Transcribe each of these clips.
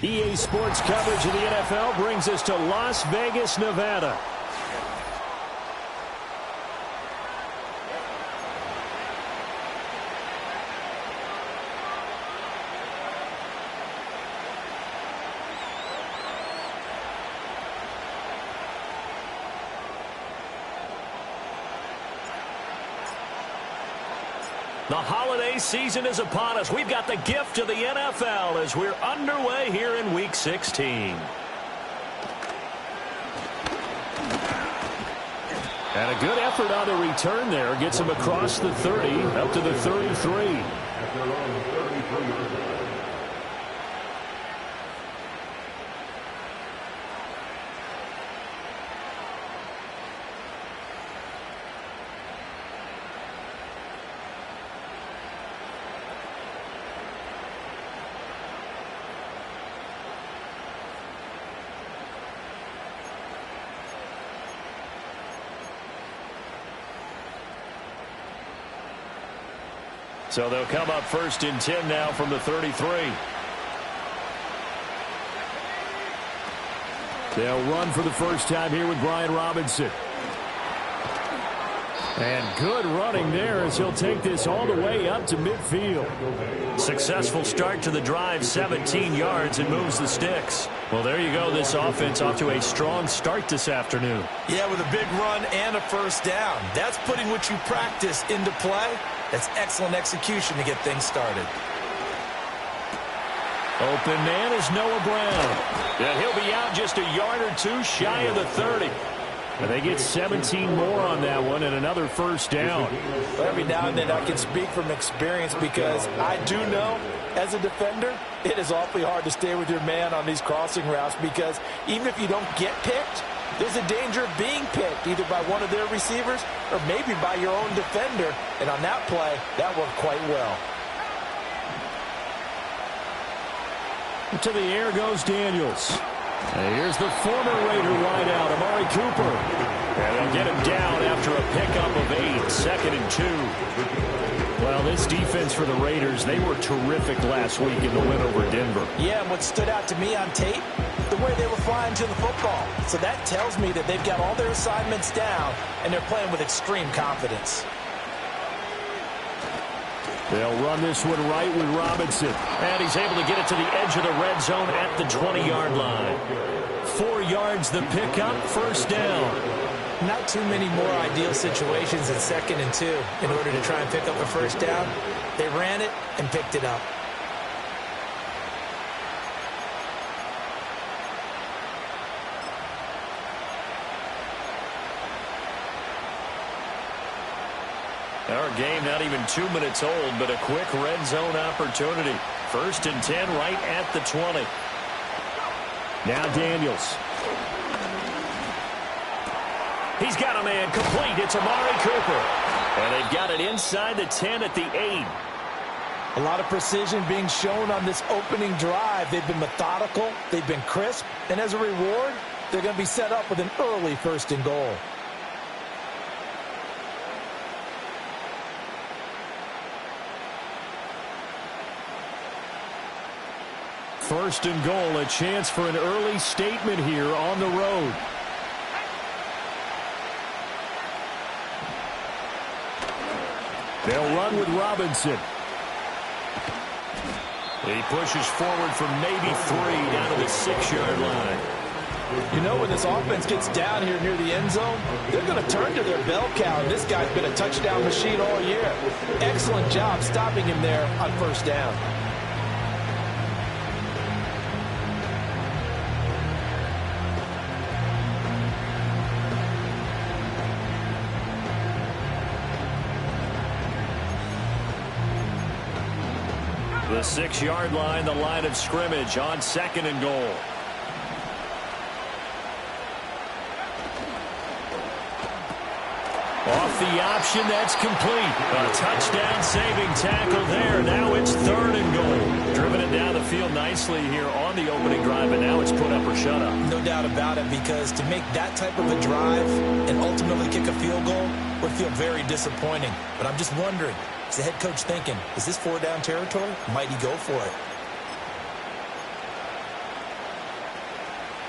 EA Sports coverage of the NFL brings us to Las Vegas, Nevada. The holiday season is upon us. We've got the gift of the NFL as we're underway here in Week 16. And a good effort on the return there. Gets him across the 30, up to the 33. So they'll come up 1st and 10 now from the 33. They'll run for the first time here with Brian Robinson. And good running there as he'll take this all the way up to midfield. Successful start to the drive, 17 yards, and moves the sticks. Well, there you go. This offense off to a strong start this afternoon. Yeah, with a big run and a first down. That's putting what you practice into play. That's excellent execution to get things started. Open man is Noah Brown. Yeah, he'll be out just a yard or two shy of the 30. And they get 17 more on that one and another first down. Well, every now and then I can speak from experience because I do know as a defender it is awfully hard to stay with your man on these crossing routes because even if you don't get picked, there's a danger of being picked either by one of their receivers or maybe by your own defender. And on that play, that worked quite well. To the air goes Daniels. And here's the former Raider wideout, Amari Cooper. And they'll get him down after a pickup of 8, 2nd and 2. Well, this defense for the Raiders, they were terrific last week in the win over Denver. Yeah, and what stood out to me on tape, the way they were flying to the football. So that tells me that they've got all their assignments down, and they're playing with extreme confidence. They'll run this one right with Robinson. And he's able to get it to the edge of the red zone at the 20-yard line. 4 yards the pickup, first down. Not too many more ideal situations in 2nd and 2 in order to try and pick up a first down. They ran it and picked it up. Our game not even 2 minutes old, but a quick red zone opportunity. 1st and 10 right at the 20. Now Daniels. He's got a man complete. It's Amari Cooper. And they've got it inside the 10 at the 8. A lot of precision being shown on this opening drive. They've been methodical. They've been crisp. And as a reward, they're going to be set up with an early 1st and goal. First and goal, a chance for an early statement here on the road. They'll run with Robinson. He pushes forward for maybe 3 down to the 6-yard line. You know, when this offense gets down here near the end zone, they're going to turn to their bell cow. And this guy's been a touchdown machine all year. Excellent job stopping him there on first down. The 6-yard line, the line of scrimmage on 2nd and goal. Off with the option. That's complete. A touchdown-saving tackle there. Now it's 3rd and goal. Driven it down the field nicely here on the opening drive, and now it's put up or shut up. No doubt about it, because to make that type of a drive and ultimately kick a field goal would feel very disappointing. But I'm just wondering, is the head coach thinking, is this 4-down territory? Might he go for it?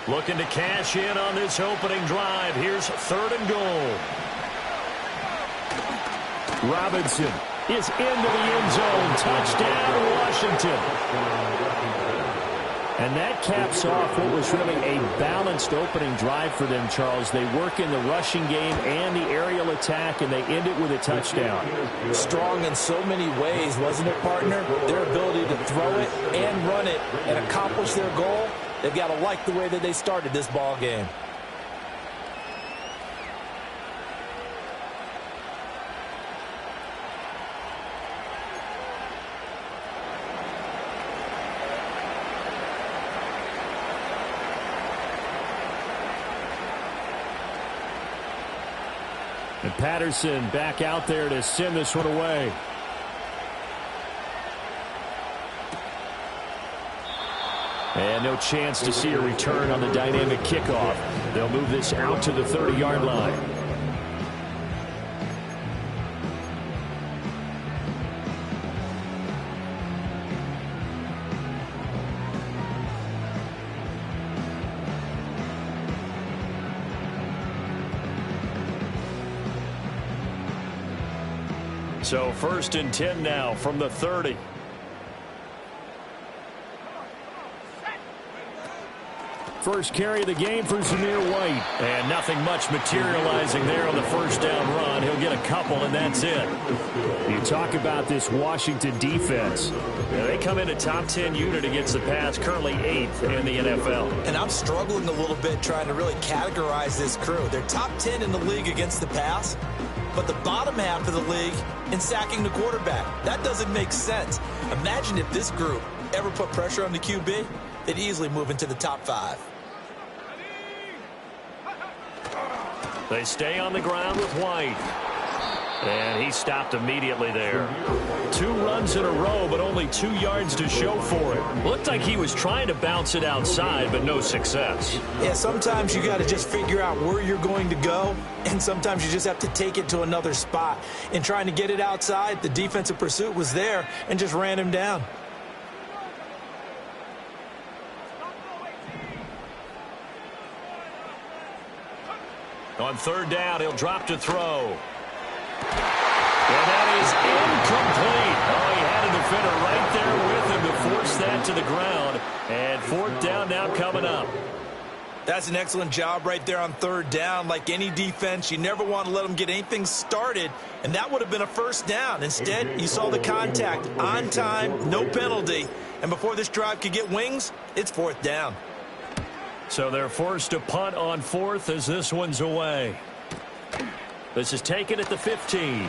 Looking to cash in on this opening drive. Here's 3rd and goal. Robinson is into the end zone. Touchdown, Washington. And that caps off what was really a balanced opening drive for them, Charles. They work in the rushing game and the aerial attack, and they end it with a touchdown. Strong in so many ways, wasn't it, partner? Their ability to throw it and run it and accomplish their goal. They've got to like the way that they started this ball game. And Patterson back out there to send this one away. And no chance to see a return on the dynamic kickoff. They'll move this out to the 30-yard line. So 1st and 10 now from the 30. First carry of the game for Zamir White. And nothing much materializing there on the 1st down run. He'll get a couple, and that's it. You talk about this Washington defense. Yeah, they come in a top 10 unit against the pass, currently 8th in the NFL. And I'm struggling a little bit trying to really categorize this crew. They're top 10 in the league against the pass, but the bottom half of the league in sacking the quarterback. That doesn't make sense. Imagine if this group ever put pressure on the QB, they'd easily move into the top 5. They stay on the ground with White. And he stopped immediately there. 2 runs in a row, but only 2 yards to show for it. Looked like he was trying to bounce it outside, but no success. Yeah, sometimes you got to just figure out where you're going to go, and sometimes you just have to take it to another spot. In trying to get it outside, the defensive pursuit was there and just ran him down. On 3rd down, he'll drop to throw. And that is incomplete. Oh, he had a defender right there with him to force that to the ground. And 4th down now coming up. That's an excellent job right there on 3rd down. Like any defense, you never want to let them get anything started, and that would have been a 1st down. Instead, you saw the contact on time, no penalty. And before this drive could get wings, it's 4th down. So they're forced to punt on 4th as this one's away. This is taken at the 15.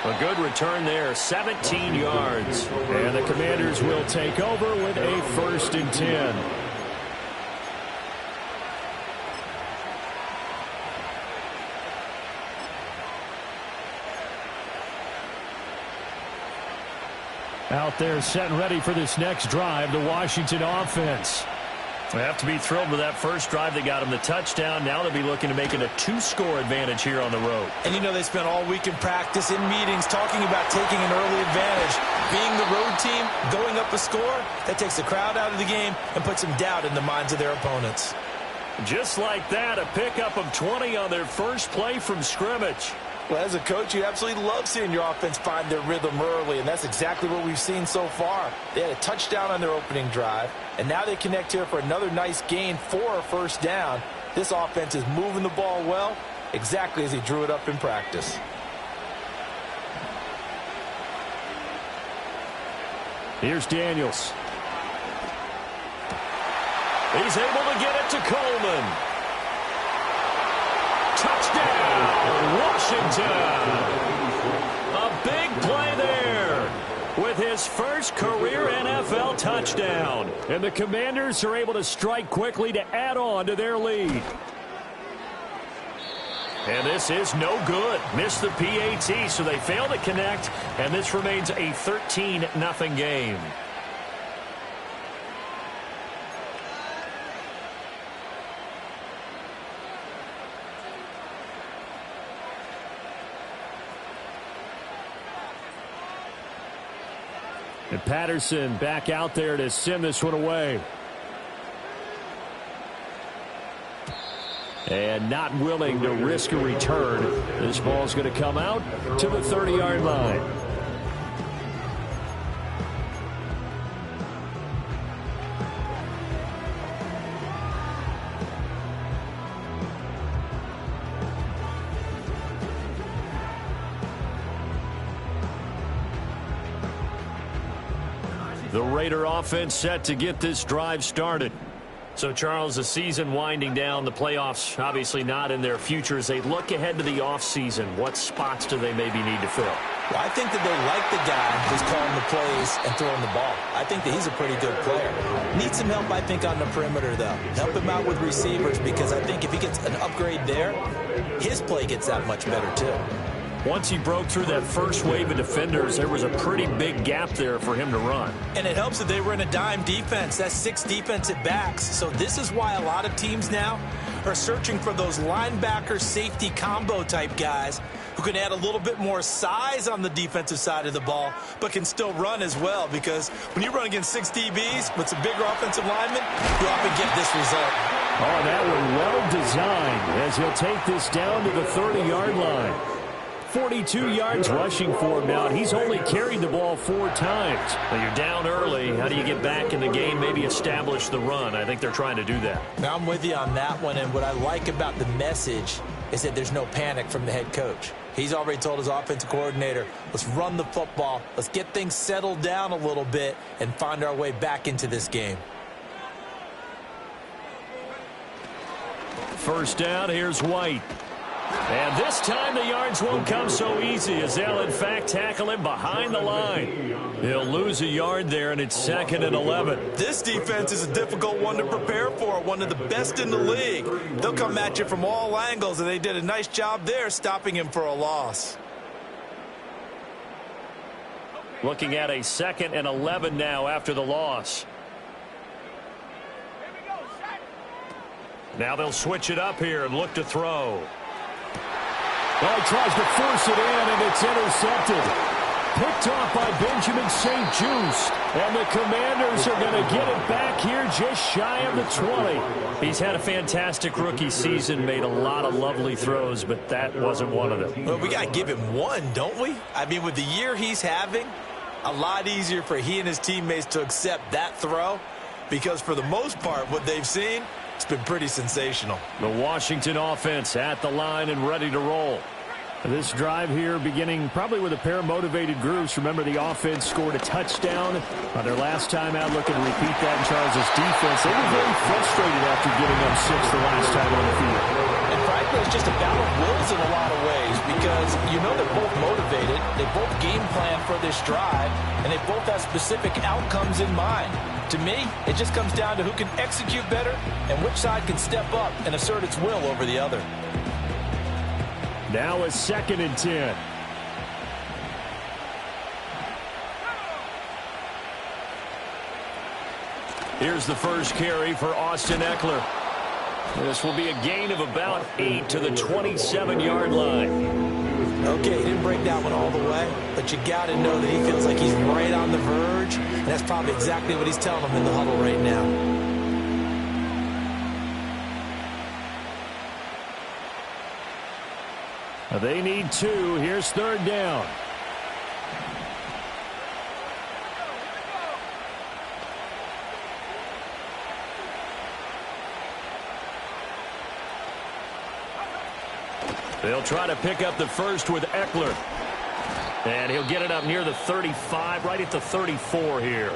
A good return there, 17 yards. And the Commanders will take over with a 1st and 10. Out there set and ready for this next drive, the Washington offense. They have to be thrilled with that first drive that got them the touchdown. Now they'll be looking to make it a 2-score advantage here on the road. And you know they spent all week in practice, in meetings, talking about taking an early advantage. Being the road team, going up a score, that takes the crowd out of the game and puts some doubt in the minds of their opponents. Just like that, a pickup of 20 on their first play from scrimmage. Well, as a coach, you absolutely love seeing your offense find their rhythm early, and that's exactly what we've seen so far. They had a touchdown on their opening drive, and now they connect here for another nice gain for a 1st down. This offense is moving the ball well, exactly as he drew it up in practice. Here's Daniels. He's able to get it to Coleman. Touchdown, Washington. A big play there with his first career NFL touchdown. And the Commanders are able to strike quickly to add on to their lead. And this is no good. Missed the PAT, so they fail to connect, and this remains a 13-0 game. And Patterson back out there to send this one away. And not willing to risk a return. This ball's going to come out to the 30-yard line. The Raider offense set to get this drive started. So, Charles, the season winding down, the playoffs obviously not in their future. As they look ahead to the offseason, what spots do they maybe need to fill? Well, I think that they like the guy who's calling the plays and throwing the ball. I think that he's a pretty good player. Needs some help, I think, on the perimeter, though. Help him out with receivers, because I think if he gets an upgrade there, his play gets that much better, too. Once he broke through that first wave of defenders, there was a pretty big gap there for him to run. And it helps that they were in a dime defense. That's 6 defensive backs. So this is why a lot of teams now are searching for those linebacker safety combo type guys who can add a little bit more size on the defensive side of the ball, but can still run as well. Because when you run against 6 DBs with some bigger offensive linemen, you often get this result. Oh, that one well designed as he'll take this down to the 30-yard line. 42 yards rushing for him now, and he's only carried the ball 4 times. Now you're down early. How do you get back in the game, maybe establish the run? I think they're trying to do that. Now I'm with you on that one, and what I like about the message is that there's no panic from the head coach. He's already told his offensive coordinator, let's run the football, let's get things settled down a little bit and find our way back into this game. First down, here's White. And this time the yards won't come so easy as they'll, in fact, tackle him behind the line. He'll lose a yard there, and it's 2nd and 11. This defense is a difficult one to prepare for, one of the best in the league. They'll come at you from all angles, and they did a nice job there stopping him for a loss. Looking at a 2nd and 11 now after the loss. Now they'll switch it up here and look to throw. Well, he tries to force it in, and it's intercepted. Picked off by Benjamin St. Juste. And the Commanders are going to get it back here just shy of the 20. He's had a fantastic rookie season, made a lot of lovely throws, but that wasn't one of them. Well, we got to give him one, don't we? I mean, with the year he's having, a lot easier for he and his teammates to accept that throw, because for the most part, what they've seen, it's been pretty sensational. The Washington offense at the line and ready to roll. This drive here beginning probably with a pair of motivated groups. Remember, the offense scored a touchdown on their last time out. Looking to repeat that in Charles' defense. They were very frustrated after giving up 6 the last time on the field. And frankly, it's just a battle of wills in a lot of ways, because you know they're both motivated. They both game plan for this drive, and they both have specific outcomes in mind. To me, it just comes down to who can execute better and which side can step up and assert its will over the other. Now a 2nd and 10. Here's the first carry for Austin Eckler. This will be a gain of about 8 to the 27-yard line. Okay, he didn't break that one all the way, but you got to know that he feels like he's right on the verge, and that's probably exactly what he's telling them in the huddle right now. They need 2. Here's 3rd down. They'll try to pick up the first with Eckler. And he'll get it up near the 35, right at the 34 here.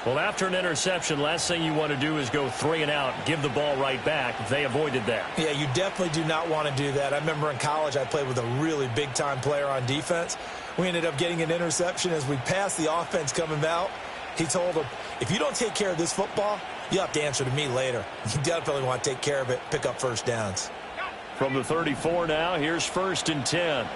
Well, after an interception, last thing you want to do is go 3 and out, give the ball right back. They avoided that. Yeah, you definitely do not want to do that. I remember in college I played with a really big-time player on defense. We ended up getting an interception as we passed the offense coming out. He told him, if you don't take care of this football, you'll have to answer to me later. You definitely want to take care of it, pick up first downs. From the 34 now, here's 1st and 10.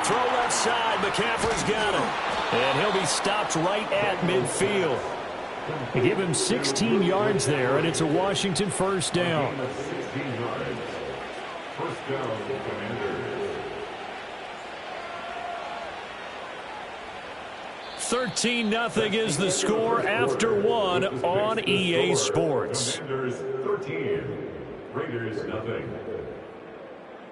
Throw left side. McCaffrey's got it. And he'll be stopped right at midfield. They give him 16 yards there, and it's a Washington first down. 13-0 is the score after one on EA Sports. Raiders nothing.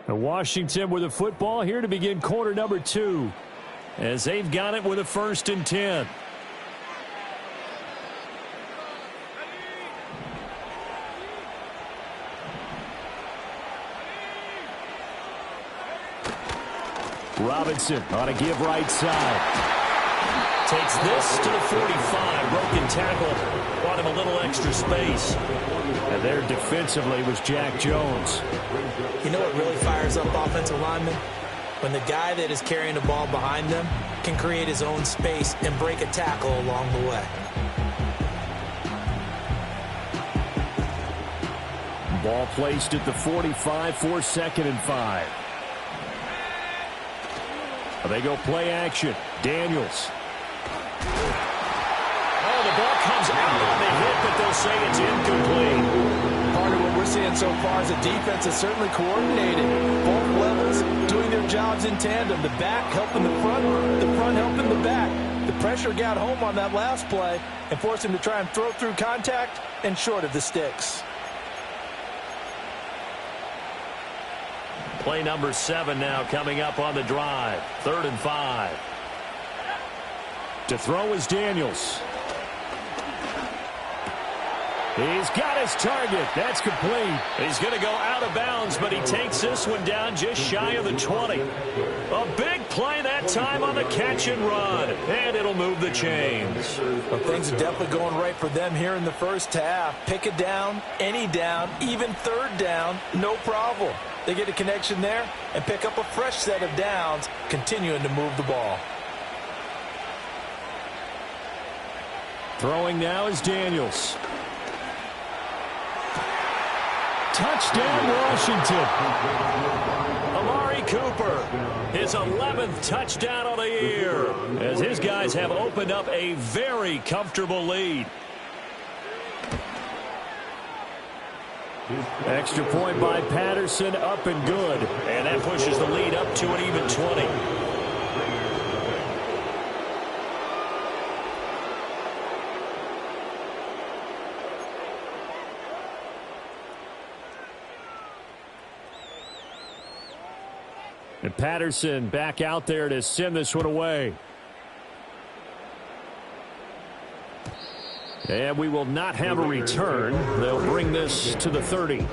Washington with a football here to begin quarter number 2. As they've got it with a 1st and 10. Robinson on a give right side. Takes this to the 45. Broken tackle. Bought him a little extra space. And there defensively was Jack Jones. You know what really fires up offensive linemen? When the guy that is carrying the ball behind them can create his own space and break a tackle along the way. Ball placed at the 45 for 2nd and 5. They go play action. Daniels. Oh, the ball comes out on the hit, but they'll say it's incomplete. Part of what we're seeing so far is the defense is certainly coordinated. Both levels doing their jobs in tandem. The back helping the front helping the back. The pressure got home on that last play and forced him to try and throw through contact and short of the sticks. Play number 7 now coming up on the drive. 3rd and 5. To throw is Daniels. He's got his target. That's complete. He's going to go out of bounds, but he takes this one down just shy of the 20. A big play that time on the catch and run, and it'll move the chains. Well, things are definitely going right for them here in the first half. Pick a down, any down, even 3rd down, no problem. They get a connection there and pick up a fresh set of downs, continuing to move the ball. Throwing now is Daniels. Touchdown, Washington. Amari Cooper, his 11th touchdown of the year, as his guys have opened up a very comfortable lead. Extra point by Patterson, up and good. And that pushes the lead up to an even 20. And Patterson back out there to send this one away. And we will not have a return. They'll bring this to the 30.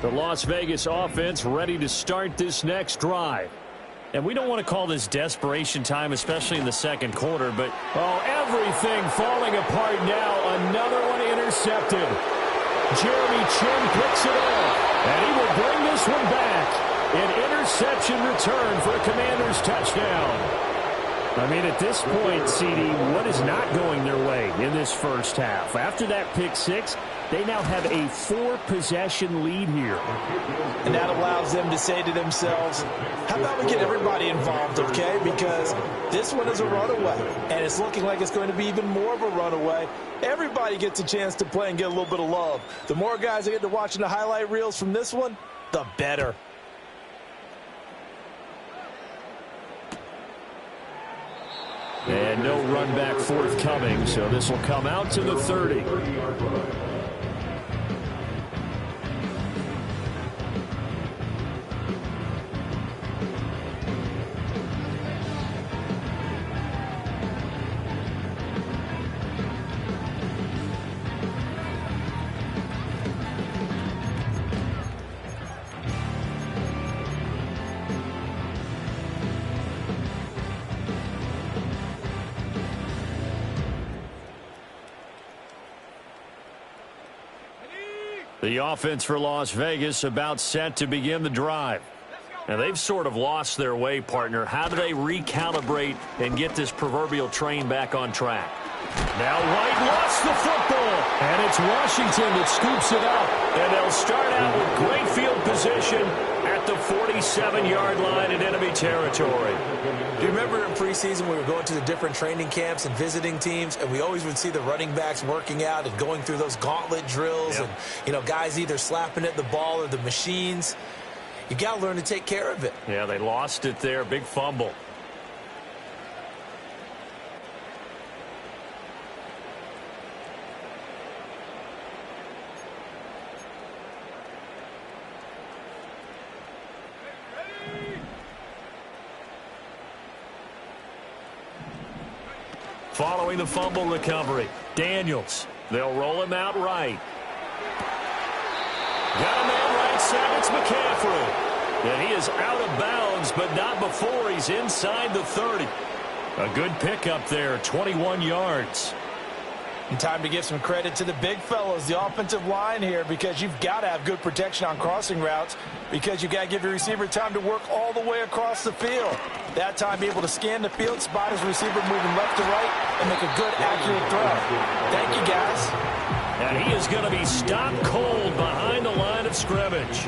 The Las Vegas offense ready to start this next drive. And we don't want to call this desperation time, especially in the second quarter, but everything falling apart now. Another one intercepted. Jeremy Chin picks it off, and he will bring this one back. An interception return for a Commanders touchdown. I mean, at this point, CD, what is not going their way in this first half? After that pick six, they now have a 4-possession lead here. And that allows them to say to themselves, how about we get everybody involved, okay? Because this one is a runaway, and it's looking like it's going to be even more of a runaway. Everybody gets a chance to play and get a little bit of love. The more guys that get to watching the highlight reels from this one, the better. And no run back forthcoming, so this will come out to the 30. The offense for Las Vegas about set to begin the drive. Now, they've sort of lost their way, partner. How do they recalibrate and get this proverbial train back on track? Now White lost the football, and it's Washington that scoops it up. And they'll start out with great field position at the 47-yard line in enemy territory. Do you remember in preseason we were going to the different training camps and visiting teams, and we always would see the running backs working out and going through those gauntlet drills, and, you know, guys either slapping at the ball or the machines. You got to learn to take care of it. Yeah, they lost it there. Big fumble. Following the fumble recovery, Daniels. They'll roll him out right. Got a man right side. It's McCaffrey. And he is out of bounds, but not before he's inside the 30. A good pickup there, 21 yards. And time to give some credit to the big fellows, the offensive line here, because you've got to have good protection on crossing routes, because you've got to give your receiver time to work all the way across the field. That time, be able to scan the field, spot his receiver moving left to right, and make a good, accurate throw. Thank you, guys. And he is going to be stopped cold behind the line of scrimmage.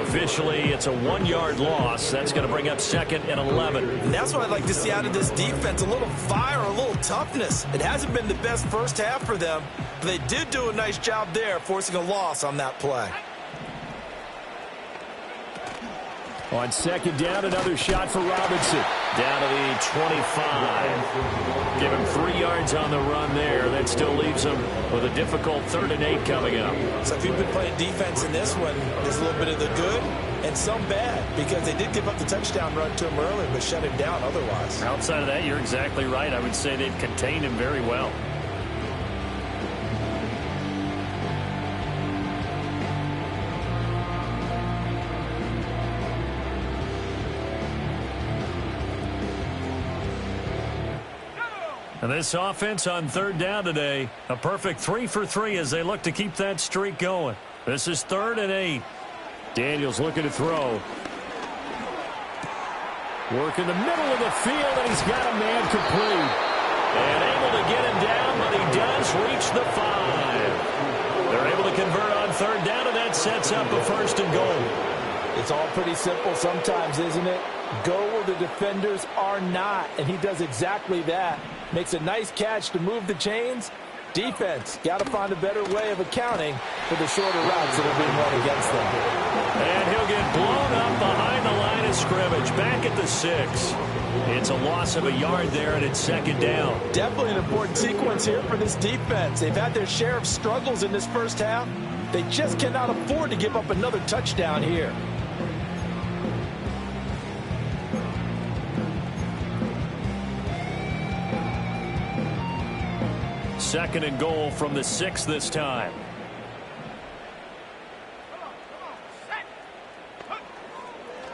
Officially, it's a 1-yard loss. That's going to bring up 2nd and 11. And that's what I'd like to see out of this defense, a little fire, a little toughness. It hasn't been the best first half for them, but they did do a nice job there, forcing a loss on that play. On 2nd down, another shot for Robinson. Down to the 25. Give him 3 yards on the run there. That still leaves him with a difficult 3rd and 8 coming up. So if you've been playing defense in this one, there's a little bit of the good and some bad, because they did give up the touchdown run to him early, but shut him down otherwise. Outside of that, you're exactly right. I would say they've contained him very well. And this offense on 3rd down today, a perfect 3 for 3 as they look to keep that streak going. This is 3rd and 8. Daniels looking to throw. Work in the middle of the field, and he's got a man complete. And able to get him down, but he does reach the 5. They're able to convert on 3rd down, and that sets up a 1st and goal. It's all pretty simple sometimes, isn't it? Go where the defenders are not, and he does exactly that. Makes a nice catch to move the chains. Defense, got to find a better way of accounting for the shorter routes that are being run against them. And he'll get blown up behind the line of scrimmage, back at the 6. It's a loss of a yard there, and it's 2nd down. Definitely an important sequence here for this defense. They've had their share of struggles in this first half. They just cannot afford to give up another touchdown here. 2nd and goal from the 6 this time.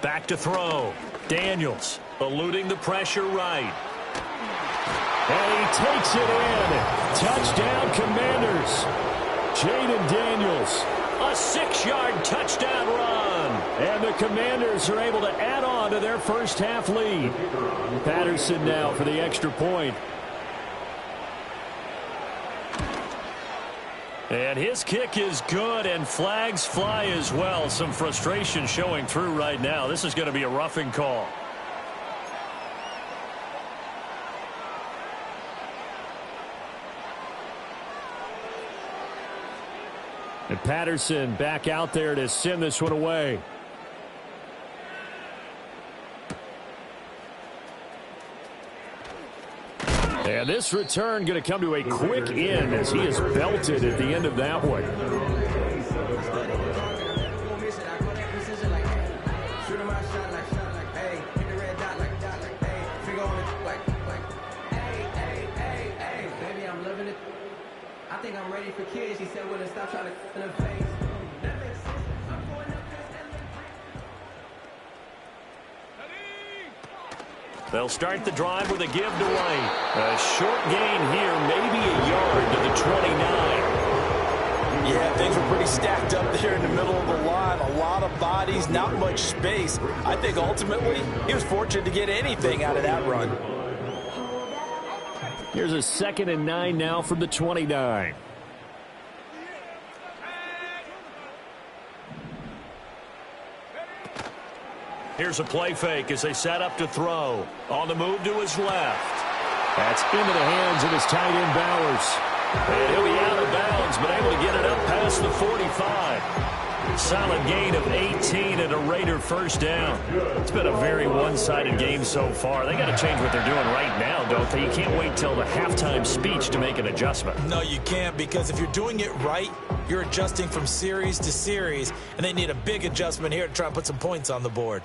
Back to throw. Daniels eluding the pressure right. And he takes it in. Touchdown, Commanders. Jaden Daniels. A 6-yard touchdown run. And the Commanders are able to add on to their first half lead. Patterson now for the extra point. And his kick is good, and flags fly as well. Some frustration showing through right now. This is going to be a roughing call. And Patterson back out there to send this one away. And this return going to come to a quick end as he is belted at the end of that one. I think I'm ready for kids. He said, well, stop trying to in the face. That makes sense. I'm going up They'll start the drive with a give to White. A short gain here, maybe a yard to the 29. Yeah, things were pretty stacked up there in the middle of the line. A lot of bodies, not much space. I think ultimately he was fortunate to get anything out of that run. Here's a 2nd and 9 now from the 29. Here's a play fake as they set up to throw. On the move to his left. That's into the hands of his tight end, Bowers. And he'll be out of bounds, but able to get it up past the 45. Solid gain of 18 and a Raider first down. It's been a very one-sided game so far. They got to change what they're doing right now, don't they? You can't wait till the halftime speech to make an adjustment. No, you can't, because if you're doing it right, you're adjusting from series to series, and they need a big adjustment here to try and put some points on the board.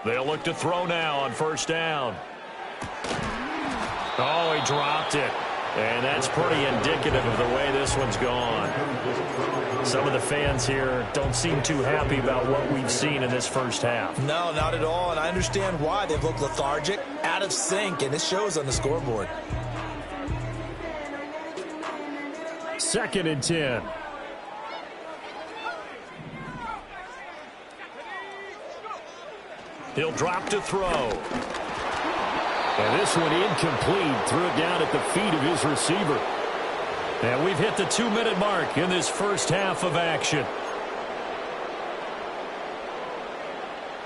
They'll look to throw now on first down. Oh, he dropped it. And that's pretty indicative of the way this one's gone. Some of the fans here don't seem too happy about what we've seen in this first half. No, not at all, and I understand why. They've looked lethargic, out of sync, and it shows on the scoreboard. 2nd and 10. He'll drop to throw. And this one incomplete. Threw it down at the feet of his receiver. And we've hit the 2-minute mark in this first half of action.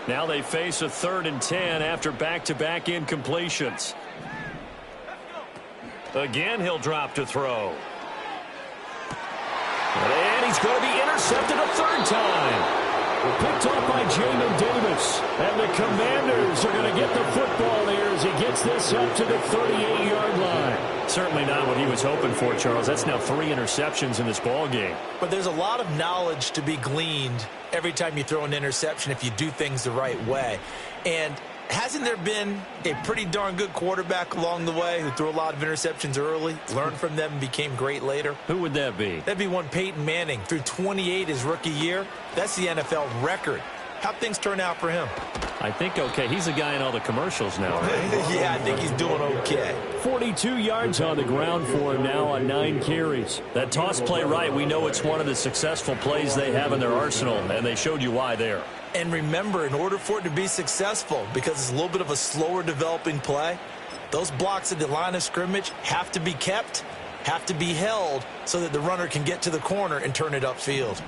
Now they face a 3rd and 10 after back-to-back incompletions. Again, he'll drop to throw. And he's going to be intercepted a 3rd time. Picked off by Jamin Davis. And the Commanders are going to get the football there as he gets this up to the 38-yard line. Certainly not what he was hoping for, Charles. That's now 3 interceptions in this ball game. But there's a lot of knowledge to be gleaned every time you throw an interception if you do things the right way. And hasn't there been a pretty darn good quarterback along the way who threw a lot of interceptions early, learned from them, and became great later? Who would that be? That'd be one Peyton Manning. Threw 28 his rookie year. That's the NFL record. How'd things turn out for him? I think okay. He's the guy in all the commercials now, right? Yeah, I think he's doing okay. 42 yards on the ground for him now on 9 carries. That toss play right, we know it's one of the successful plays they have in their arsenal, and they showed you why there. And remember, in order for it to be successful, because it's a little bit of a slower developing play, those blocks at the line of scrimmage have to be kept, have to be held, so that the runner can get to the corner and turn it upfield.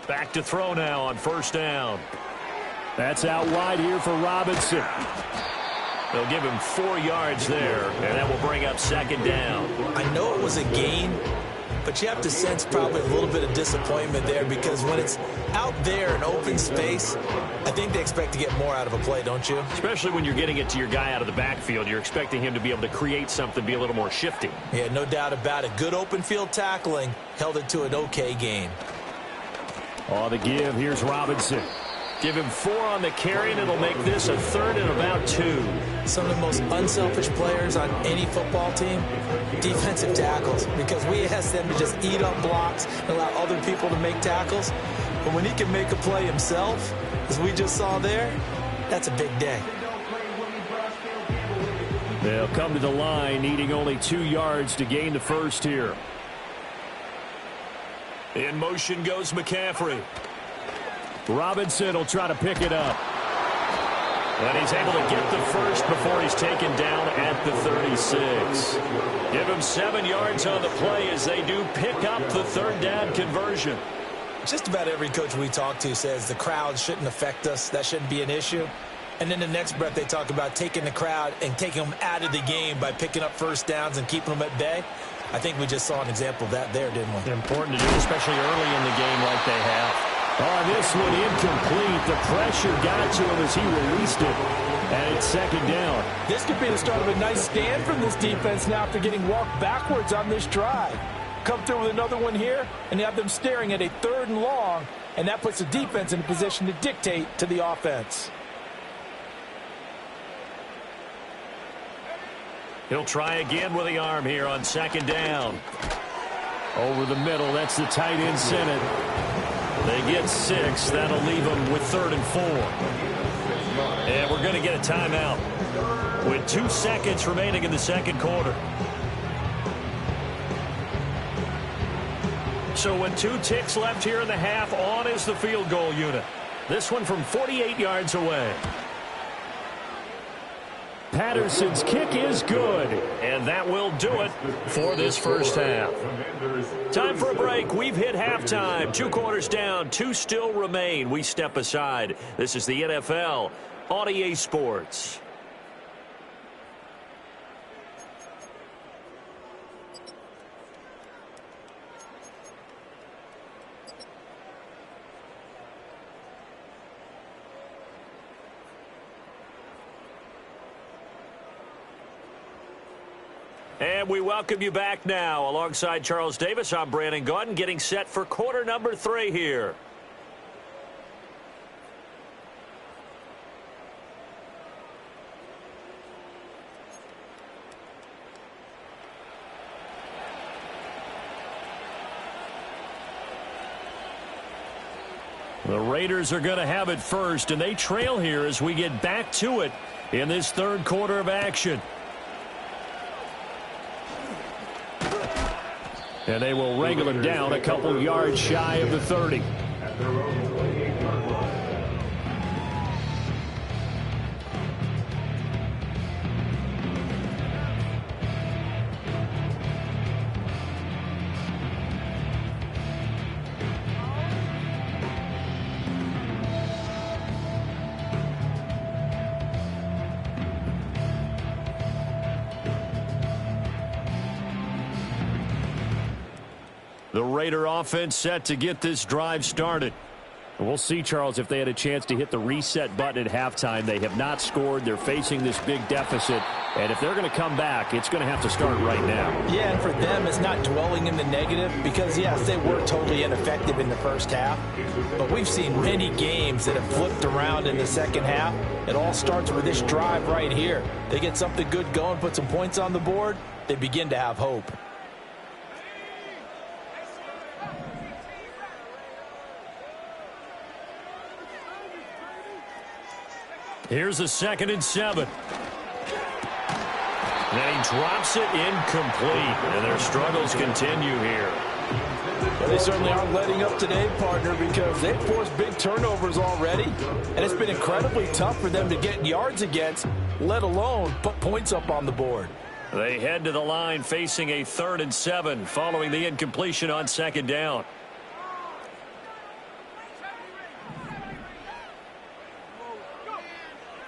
Back to throw now on first down. That's out wide here for Robinson. They'll give him 4 yards there, and that will bring up 2nd down. I know it was a gain, but you have to sense probably a little bit of disappointment there, because when it's out there in open space, I think they expect to get more out of a play, don't you? Especially when you're getting it to your guy out of the backfield. You're expecting him to be able to create something, be a little more shifty. Yeah, no doubt about it. Good open field tackling held it to an okay gain. On the give, here's Robinson. Give him 4 on the carry, and it'll make this a 3rd and about 2. Some of the most unselfish players on any football team, defensive tackles, because we ask them to just eat up blocks and allow other people to make tackles. But when he can make a play himself, as we just saw there, that's a big day. They'll come to the line, needing only 2 yards to gain the first here. In motion goes McCaffrey. Robinson will try to pick it up. And he's able to get the first before he's taken down at the 36. Give him 7 yards on the play as they do pick up the 3rd down conversion. Just about every coach we talk to says the crowd shouldn't affect us. That shouldn't be an issue. And then the next breath they talk about taking the crowd and taking them out of the game by picking up first downs and keeping them at bay. I think we just saw an example of that there, didn't we? Important to do, especially early in the game like they have. Oh, this one incomplete. The pressure got to him as he released it. And it's 2nd down. This could be the start of a nice stand from this defense now after getting walked backwards on this drive. Come through with another one here, and you have them staring at a 3rd and long, and that puts the defense in a position to dictate to the offense. He'll try again with the arm here on second down. Over the middle, that's the tight end Senate. They get 6. That'll leave them with 3rd and 4. And we're going to get a timeout with 2 seconds remaining in the second quarter. So with 2 ticks left here in the half, on is the field goal unit. This one from 48 yards away. Patterson's kick is good. And that will do it for this first half. Time for a break. We've hit halftime. 2 quarters down. 2 still remain. We step aside. This is the NFL on EA Sports. And we welcome you back now. Alongside Charles Davis, I'm Brandon Gaudin, getting set for quarter number 3 here. The Raiders are going to have it first, and they trail here as we get back to it in this third quarter of action. And they will wrangle him down a couple yards shy of the 30. The Raider offense set to get this drive started. We'll see, Charles, if they had a chance to hit the reset button at halftime. They have not scored. They're facing this big deficit. And if they're going to come back, it's going to have to start right now. Yeah, and for them, it's not dwelling in the negative because, yes, they were totally ineffective in the first half. But we've seen many games that have flipped around in the second half. It all starts with this drive right here. They get something good going, put some points on the board, they begin to have hope. Here's a 2nd and 7. Then he drops it incomplete, and their struggles continue here. Well, they certainly aren't letting up today, partner, because they've forced big turnovers already, and it's been incredibly tough for them to get yards against, let alone put points up on the board. They head to the line facing a 3rd and 7 following the incompletion on 2nd down.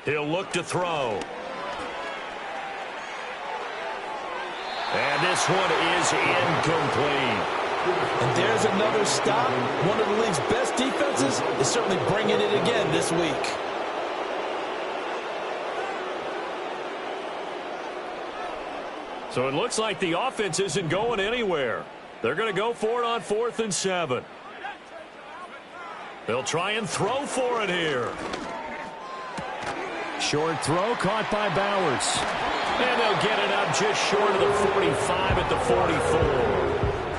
He'll look to throw. And this one is incomplete. And there's another stop. One of the league's best defenses is certainly bringing it again this week. So it looks like the offense isn't going anywhere. They're going to go for it on 4th and 7. They'll try and throw for it here. Short throw caught by Bowers. And they'll get it up just short of the 45 at the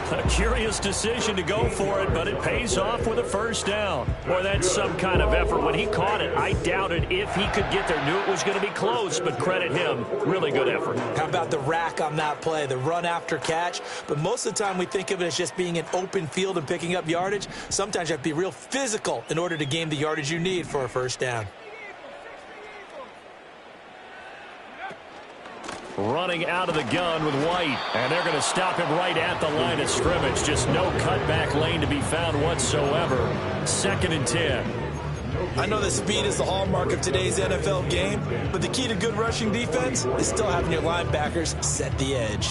44. A curious decision to go for it, but it pays off with a first down. Boy, that's some kind of effort. When he caught it, I doubted if he could get there. Knew it was going to be close, but credit him. Really good effort. How about the rack on that play, the run after catch? But most of the time we think of it as just being an open field and picking up yardage. Sometimes you have to be real physical in order to gain the yardage you need for a first down. Running out of the gun with White. And they're going to stop him right at the line of scrimmage. Just no cutback lane to be found whatsoever. 2nd and 10. I know that speed is the hallmark of today's NFL game, but the key to good rushing defense is still having your linebackers set the edge.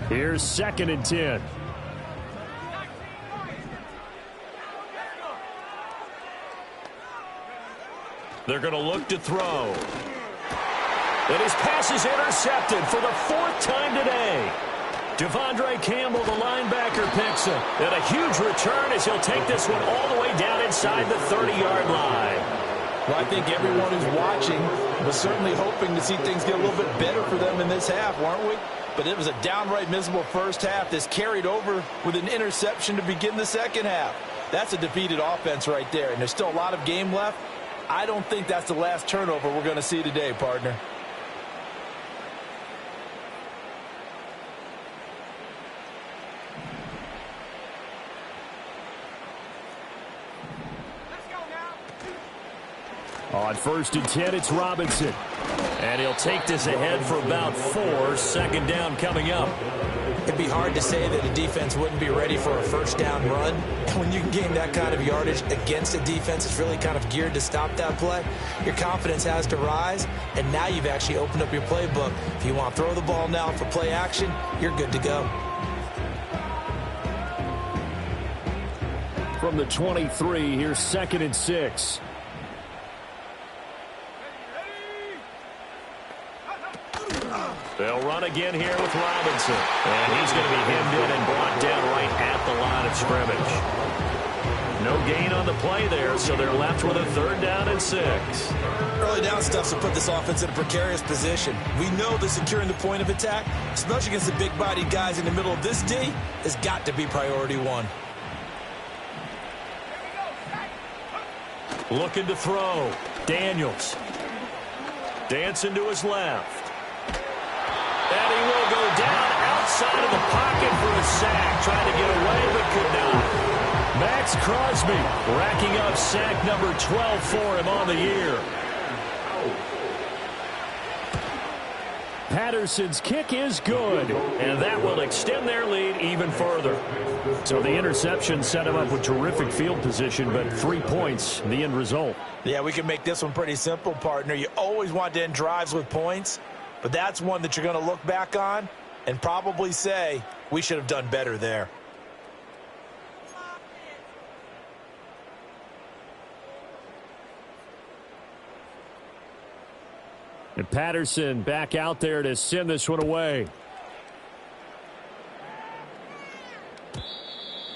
Here's 2nd and 10. They're going to look to throw. And his pass is intercepted for the 4th time today. Devondre Campbell, the linebacker, picks it. And a huge return as he'll take this one all the way down inside the 30-yard line. Well, I think everyone who's watching was certainly hoping to see things get a little bit better for them in this half, weren't we? But it was a downright miserable first half that's carried over with an interception to begin the second half. That's a defeated offense right there, and there's still a lot of game left. I don't think that's the last turnover we're going to see today, partner. On 1st and 10, it's Robinson. And he'll take this ahead for about 4. Second down coming up. It'd be hard to say that a defense wouldn't be ready for a first down run. And when you can gain that kind of yardage against a defense that's really kind of geared to stop that play, your confidence has to rise. And now you've actually opened up your playbook. If you want to throw the ball now for play action, you're good to go. From the 23, here's 2nd and 6. They'll run again here with Robinson. And he's going to be hemmed in and brought down right at the line of scrimmage. No gain on the play there, so they're left with a 3rd down and 6. Early down stuff to put this offense in a precarious position. We know that securing the point of attack, especially against the big-bodied guys in the middle of this D, has got to be priority 1. Looking to throw. Daniels. Dancing to his left. And he will go down outside of the pocket for a sack. Trying to get away, but could not. Max Crosby racking up sack number 12 for him on the year. Patterson's kick is good. And that will extend their lead even further. So the interception set him up with terrific field position, but 3 points, the end result. Yeah, we can make this one pretty simple, partner. You always want to end drives with points, but that's one that you're going to look back on and probably say, we should have done better there. And Patterson back out there to send this one away.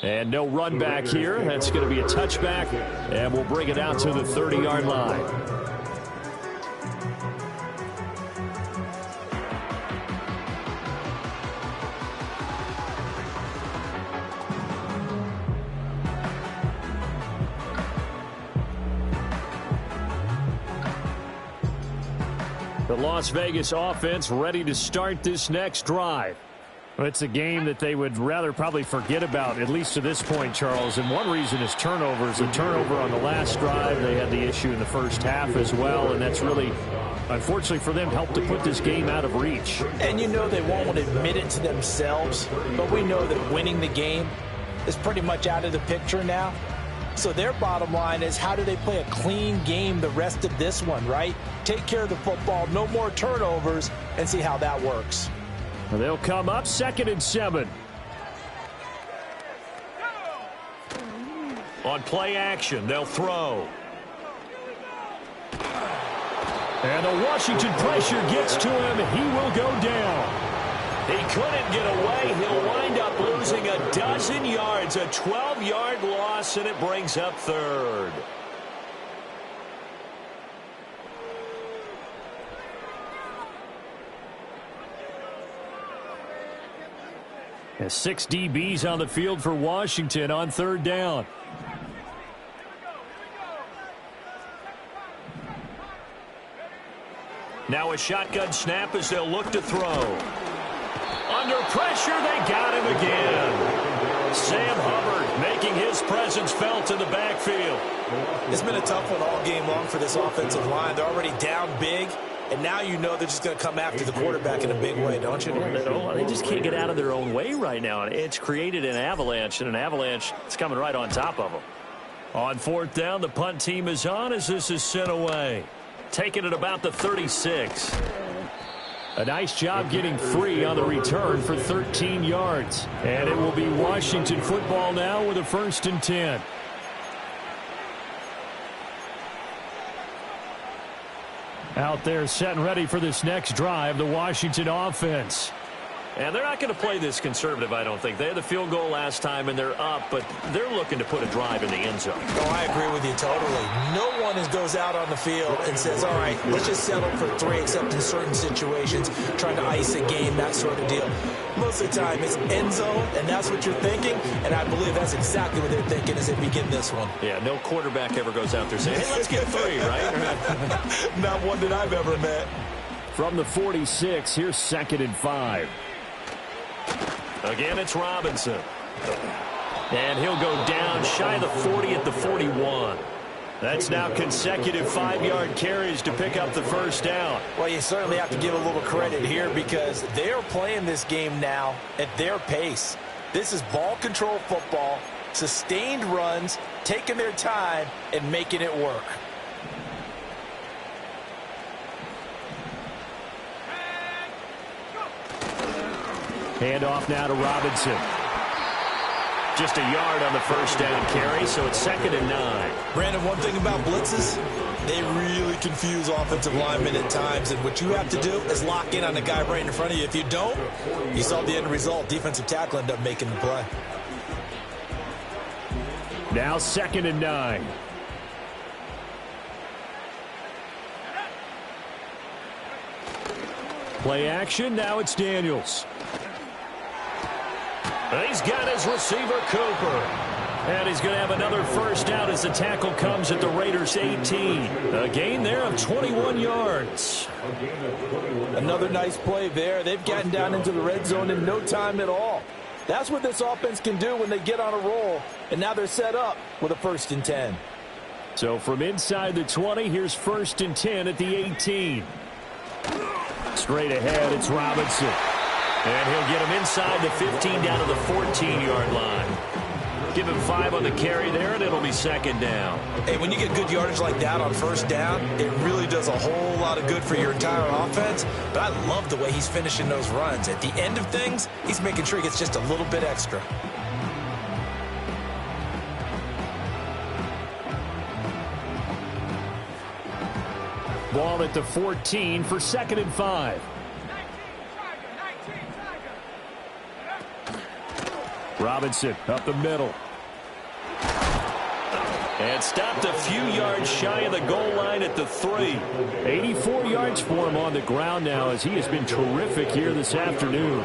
And no run back here. That's going to be a touchback, and we'll bring it out to the 30-yard line. The Las Vegas offense ready to start this next drive. It's a game that they would rather probably forget about, at least to this point, Charles. And one reason is turnovers. A turnover on the last drive. They had the issue in the first half as well, and that's really, unfortunately for them, helped to put this game out of reach. And you know they won't admit it to themselves, but we know that winning the game is pretty much out of the picture now. So their bottom line is, how do they play a clean game the rest of this one, right? Take care of the football, no more turnovers, and see how that works. They'll come up 2nd and 7. On play action, they'll throw. And the Washington pressure gets to him. He will go down. He couldn't get away. He'll wind up losing a dozen yards, a 12-yard loss, and it brings up 3rd. And 6 DBs on the field for Washington on 3rd down. Now a shotgun snap as they'll look to throw. Under pressure, they got him again. Sam Hubbard making his presence felt in the backfield. It's been a tough one all game long for this offensive line. They're already down big, and now you know they're just going to come after the quarterback in a big way, don't you? They just can't get out of their own way right now. It's created an avalanche, and an avalanche is coming right on top of them. On 4th down, the punt team is on as this is sent away. Taking it about the 36. A nice job getting free on the return for 13 yards. And it will be Washington football now with a 1st and 10. Out there set and ready for this next drive, the Washington offense. And they're not going to play this conservative, I don't think. They had the field goal last time, and they're up, but they're looking to put a drive in the end zone. Oh, I agree with you totally. No one goes out on the field and says, all right, let's just settle for 3, except in certain situations, trying to ice a game, that sort of deal. Most of the time, it's end zone, and that's what you're thinking, and I believe that's exactly what they're thinking as they begin this one. Yeah, no quarterback ever goes out there saying, hey, let's get 3, right? Not one that I've ever met. From the 46, here's 2nd and 5. Again, it's Robinson. And he'll go down shy of the 40 at the 41. That's now consecutive 5-yard carries to pick up the first down. Well, you certainly have to give a little credit here because they are playing this game now at their pace. This is ball control football, sustained runs, taking their time, and making it work. Handoff now to Robinson. Just a yard on the first down carry, so it's 2nd and 9. Brandon, one thing about blitzes, they really confuse offensive linemen at times, and what you have to do is lock in on the guy right in front of you. If you don't, you saw the end result. Defensive tackle ended up making the play. Now 2nd and 9. Play action, now it's Daniels. He's got his receiver, Cooper. And he's going to have another first down as the tackle comes at the Raiders' 18. A gain there of 21 yards. Another nice play there. They've gotten down into the red zone in no time at all. That's what this offense can do when they get on a roll. And now they're set up with a 1st and 10. So from inside the 20, here's 1st and 10 at the 18. Straight ahead, it's Robinson. And he'll get him inside the 15 down to the 14-yard line. Give him 5 on the carry there, and it'll be 2nd down. Hey, when you get good yardage like that on first down, it really does a whole lot of good for your entire offense. But I love the way he's finishing those runs. At the end of things, he's making sure he gets just a little bit extra. Ball at the 14 for 2nd and 5. Robinson up the middle. And stopped a few yards shy of the goal line at the 3. 84 yards for him on the ground now as he has been terrific here this afternoon.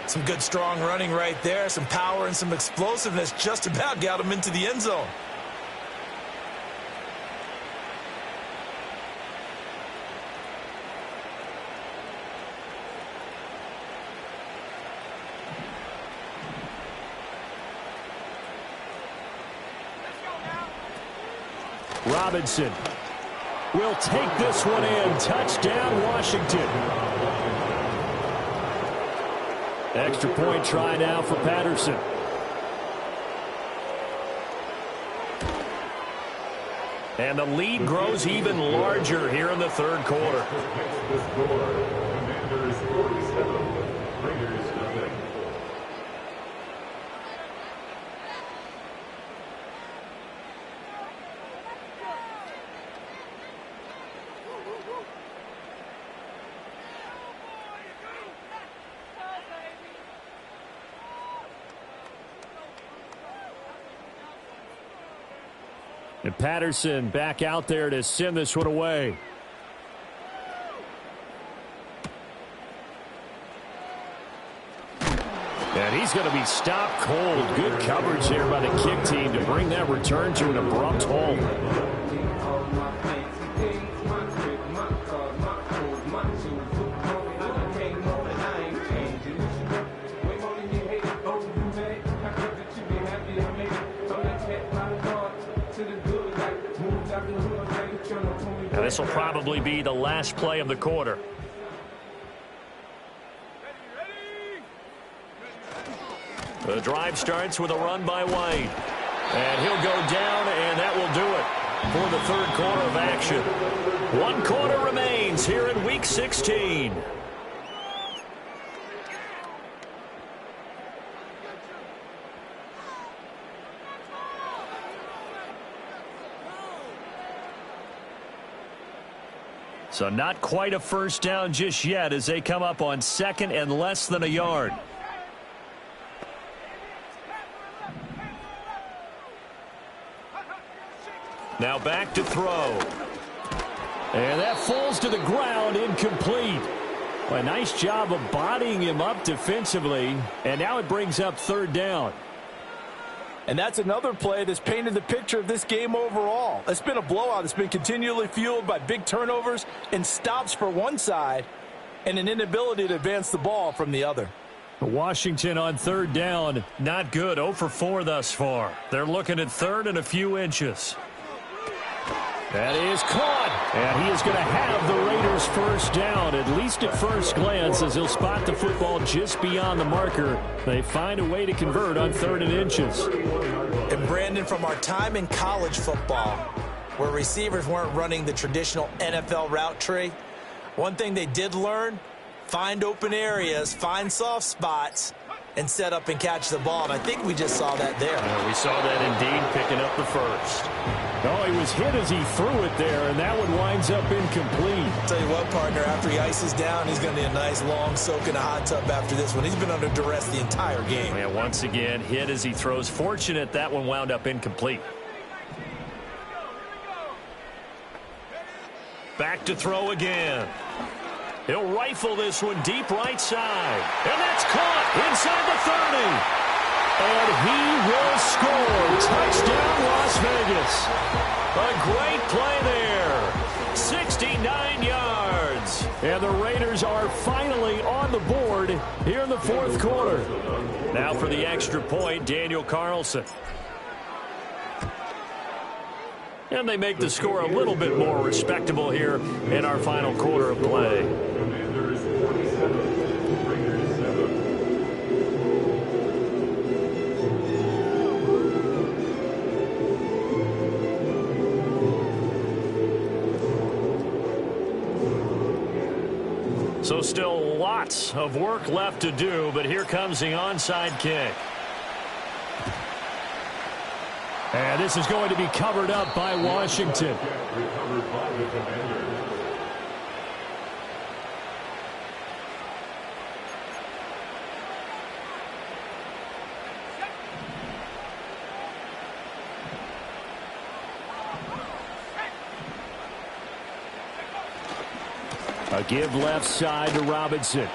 Some good strong running right there. Some power and some explosiveness just about got him into the end zone. Robinson will take this one in. Touchdown, Washington. Extra point try now for Patterson. And the lead grows even larger here in the 3rd quarter. And Patterson back out there to send this one away. And he's going to be stopped cold. Good coverage here by the kick team to bring that return to an abrupt halt. And this will probably be the last play of the quarter. The drive starts with a run by White. And he'll go down, and that will do it for the 3rd quarter of action. 1 quarter remains here in Week 16. So not quite a first down just yet as they come up on second and less than a yard. Now back to throw. And that falls to the ground, incomplete. A nice job of bodying him up defensively, and now it brings up third down. And that's another play that's painted the picture of this game overall. It's been a blowout. It's been continually fueled by big turnovers and stops for one side and an inability to advance the ball from the other. Washington on third down. Not good. 0 for 4 thus far. They're looking at third and a few inches. That is caught, and he is going to have the Raiders first down, at least at first glance, as he'll spot the football just beyond the marker. They find a way to convert on third and inches. And Brandon, from our time in college football, where receivers weren't running the traditional NFL route tree, one thing they did learn, find open areas, find soft spots, and set up and catch the ball. And I think we just saw that there. Yeah, we saw that indeed, picking up the first. Oh, he was hit as he threw it there, and that one winds up incomplete. I'll tell you what, partner, after he ices down, he's going to need a nice long soak in a hot tub after this one. He's been under duress the entire game. Yeah, once again, hit as he throws. Fortunate that one wound up incomplete. Back to throw again. He'll rifle this one deep right side. And that's caught inside the 30. And he will score. Touchdown, Las Vegas. A great play there. 69 yards. And the Raiders are finally on the board here in the fourth quarter. Now for the extra point, Daniel Carlson. And they make the score a little bit more respectable here in our final quarter of play. So still lots of work left to do, but here comes the onside kick. And this is going to be covered up by Washington. A give left side to Robinson.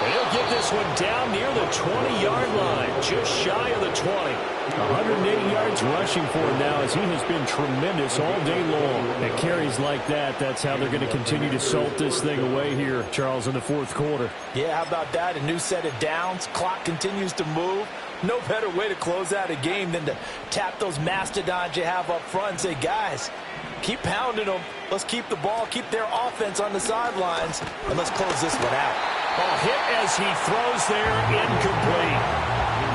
And he'll get this one down near the 20-yard line, just shy of the 20. 180 yards rushing for him now, as he has been tremendous all day long. At carries like that, that's how they're going to continue to salt this thing away here, Charles, in the fourth quarter. Yeah, how about that? A new set of downs. Clock continues to move. No better way to close out a game than to tap those mastodons you have up front and say, guys, keep pounding them. Let's keep the ball, keep their offense on the sidelines, and let's close this one out. Oh, hit as he throws there, incomplete.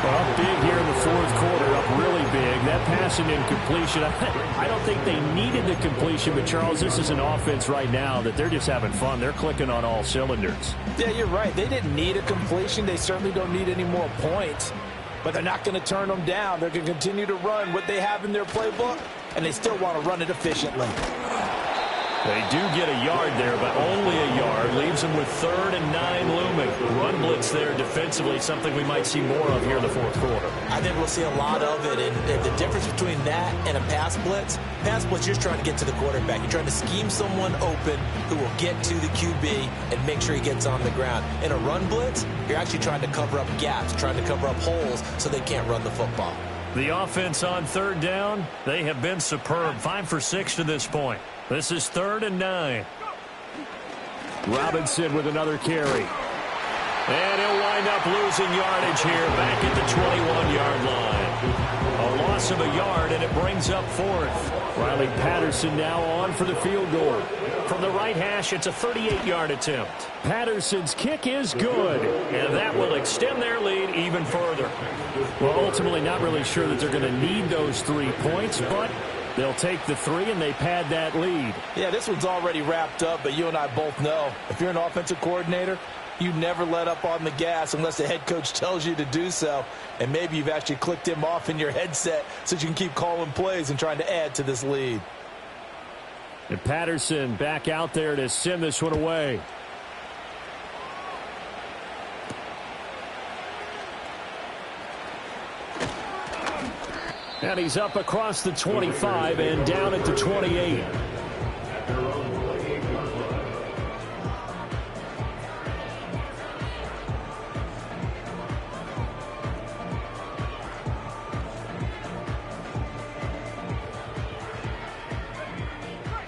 Up big here in the fourth quarter, up really big. That pass and incompletion, I don't think they needed the completion, but Charles, this is an offense right now that they're just having fun. They're clicking on all cylinders. Yeah, you're right. They didn't need a completion. They certainly don't need any more points, but they're not going to turn them down. They're going to continue to run what they have in their playbook, and they still want to run it efficiently. They do get a yard there, but only a yard. Leaves them with 3rd and 9 looming. Run blitz there defensively, something we might see more of here in the fourth quarter. I think we'll see a lot of it, and the difference between that and a pass blitz, you're just trying to get to the quarterback. You're trying to scheme someone open who will get to the QB and make sure he gets on the ground. In a run blitz, you're actually trying to cover up gaps, trying to cover up holes so they can't run the football. The offense on 3rd down, they have been superb. 5 for 6 to this point. This is 3rd and 9. Robinson with another carry. And he'll wind up losing yardage here back at the 21-yard line. A loss of a yard, and it brings up 4th. Riley Patterson now on for the field goal. From the right hash, it's a 38-yard attempt. Patterson's kick is good. And that will extend their lead even further. Well, ultimately not really sure that they're going to need those 3 points, but they'll take the 3 and they pad that lead. Yeah, this one's already wrapped up, but you and I both know if you're an offensive coordinator, you never let up on the gas unless the head coach tells you to do so. And maybe you've actually clicked him off in your headset so you can keep calling plays and trying to add to this lead. And Patterson back out there to send this one away. And he's up across the 25 and down at the 28.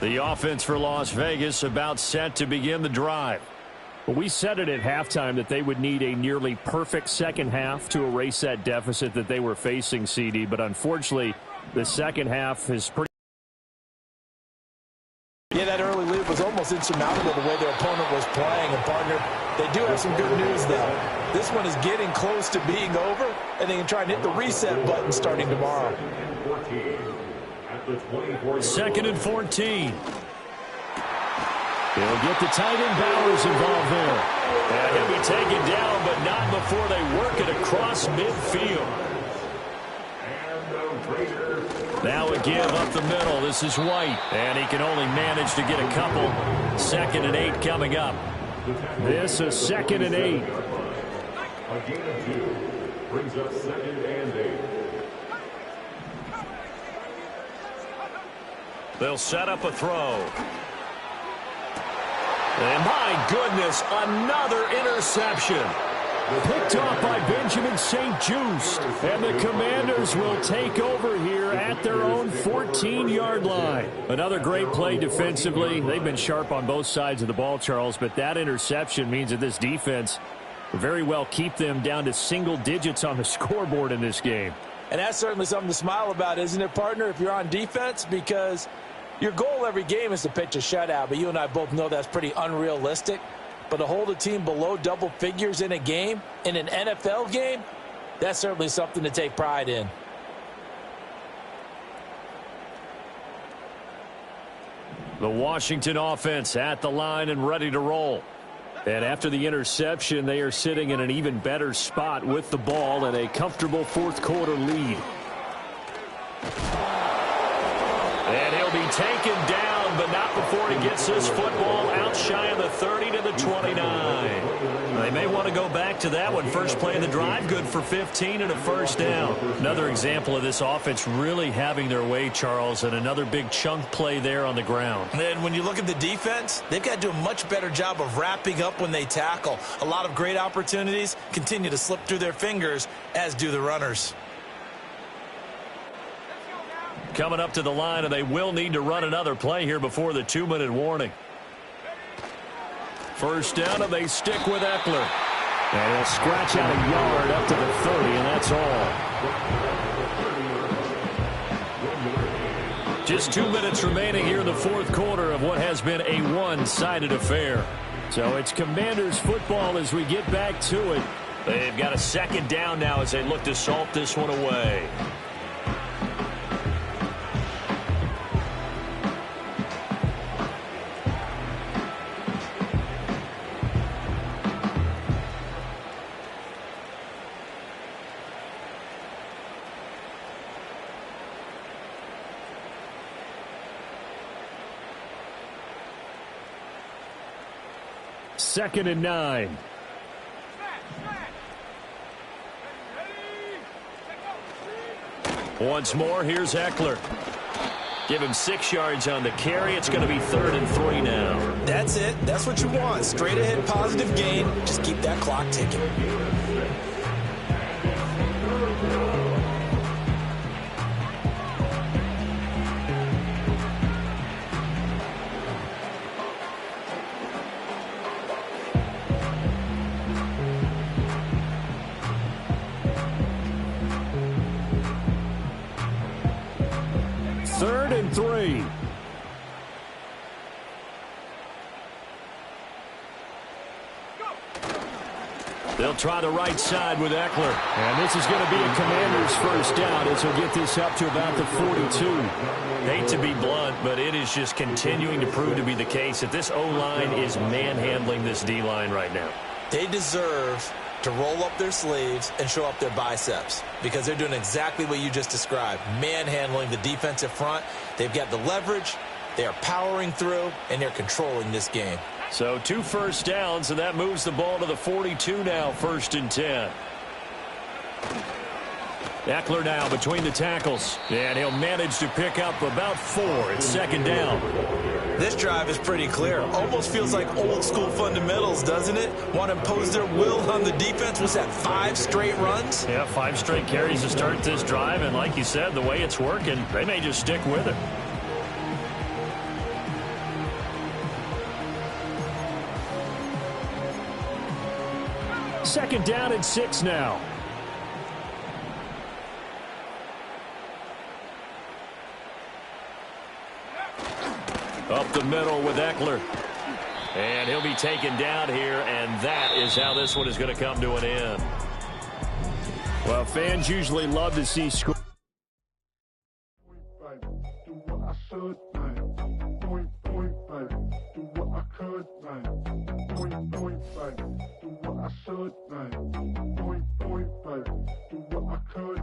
The offense for Las Vegas about set to begin the drive. Well, we said it at halftime that they would need a nearly perfect second half to erase that deficit that they were facing, CD. But unfortunately, the second half is pretty. Yeah, that early lead was almost insurmountable the way their opponent was playing. And, partner, they do have some good news, though. This one is getting close to being over, and they can try and hit the reset button starting tomorrow. 2nd and 14. They'll get the tight end Bowers involved there. And he'll be taken down, but not before they work it across midfield. Now a give up the middle. This is White. And he can only manage to get a couple. 2nd and 8 coming up. This is 2nd and 8. A gain of 2 brings up 2nd and 8. They'll set up a throw. And my goodness, another interception. Picked off by Benjamin St-Juste. And the Commanders will take over here at their own 14-yard line. Another great play defensively. They've been sharp on both sides of the ball, Charles, but that interception means that this defense will very well keep them down to single digits on the scoreboard in this game. And that's certainly something to smile about, isn't it, partner, if you're on defense? Because your goal every game is to pitch a shutout, but you and I both know that's pretty unrealistic. But to hold a team below double figures in a game, in an NFL game, that's certainly something to take pride in. The Washington offense at the line and ready to roll. And after the interception, they are sitting in an even better spot with the ball and a comfortable fourth-quarter lead. And he'll be taken down, but not before he gets this football out shy of the 30 to the 29. They may want to go back to that one. First play of the drive, good for 15 and a first down. Another example of this offense really having their way, Charles, and another big chunk play there on the ground. And then when you look at the defense, they've got to do a much better job of wrapping up when they tackle. A lot of great opportunities continue to slip through their fingers, as do the runners. Coming up to the line, and they will need to run another play here before the 2-minute warning. First down, and they stick with Eckler. And he'll scratch out a yard up to the 30, and that's all. Just 2 minutes remaining here in the fourth quarter of what has been a one-sided affair. So it's Commanders football as we get back to it. They've got a second down now as they look to salt this one away. Second and 9. Once more, here's Eckler. Give him 6 yards on the carry. It's going to be 3rd and 3 now. That's it. That's what you want. Straight ahead positive gain. Just keep that clock ticking. Third and 3. They'll try the right side with Eckler. And this is going to be a Commander's first down as he'll get this up to about the 42. Hate to be blunt, but it is just continuing to prove to be the case that this O-line is manhandling this D-line right now. They deserve to roll up their sleeves and show up their biceps because they're doing exactly what you just described, manhandling the defensive front. They've got the leverage, They are powering through, and they're controlling this game. So 2 first downs, and that moves the ball to the 42 now, 1st and 10. Eckler now between the tackles, and he'll manage to pick up about 4. It's 2nd down. This drive is pretty clear. Almost feels like old school fundamentals, doesn't it? Want to impose their will on the defense. Was that 5 straight runs? Yeah, 5 straight carries to start this drive, and like you said, the way it's working, they may just stick with it. Second down and 6 now. Up the middle with Eckler. And he'll be taken down here, and that is how this one is going to come to an end. Well, fans usually love to see score. Do what I should, man. Point, fight. Do what I could.